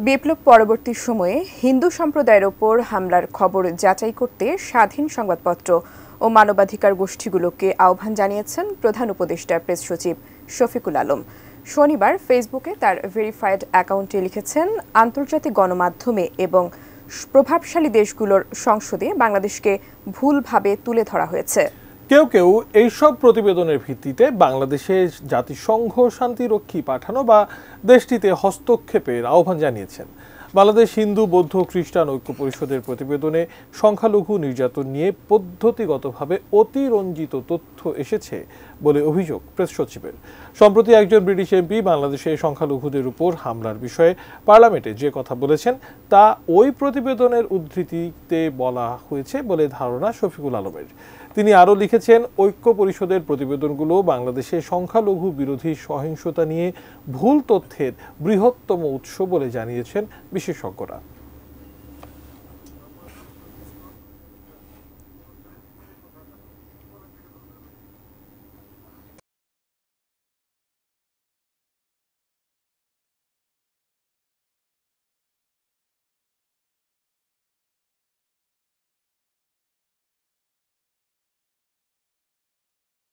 বিপ্লব পরবর্তী সময়ে হিন্দু সম্প্রদায়ের ওপর হামলার খবর যাচাই করতে স্বাধীন সংবাদপত্র ও মানবাধিকার গোষ্ঠীগুলোকে আহ্বান জানিয়েছেন প্রধান উপদেষ্টা প্রেস সচিব শফিকুল আলম। শনিবার ফেসবুকে তার ভেরিফাইড অ্যাকাউন্টে লিখেছেন, আন্তর্জাতিক গণমাধ্যমে এবং প্রভাবশালী দেশগুলোর সংসদে বাংলাদেশকে ভুলভাবে তুলে ধরা হয়েছে। কেউ কেউ এইসব প্রতিবেদনের ভিত্তিতে বাংলাদেশে জাতিসংঘ শান্তিরক্ষী পাঠানো বা দেশটিতে হস্তক্ষেপের আহ্বান জানিয়েছেন। বাংলাদেশ হিন্দু বৌদ্ধ খ্রিস্টান ঐক্য পরিষদের প্রতিবেদনে সংখ্যালঘু নির্যাতন নিয়ে পদ্ধতিগতভাবে অতিরঞ্জিত তথ্য এসেছে বলে অভিযোগ প্রেস সচিবের। সম্প্রতি একজন ব্রিটিশ এমপি বাংলাদেশে সংখ্যালঘুদের উপর হামলার বিষয়ে পার্লামেন্টে যে কথা বলেছেন তা ওই প্রতিবেদনের উদ্ধৃতিতে বলা হয়েছে বলে ধারণা শফিকুল আলমের। তিনি আরও লিখেছেন, ঐক্য পরিষদের প্রতিবেদনগুলো বাংলাদেশে সংখ্যালঘু বিরোধী সহিংসতা নিয়ে ভুল তথ্যের বৃহত্তম উৎস বলে জানিয়েছেন বিশেষজ্ঞরা।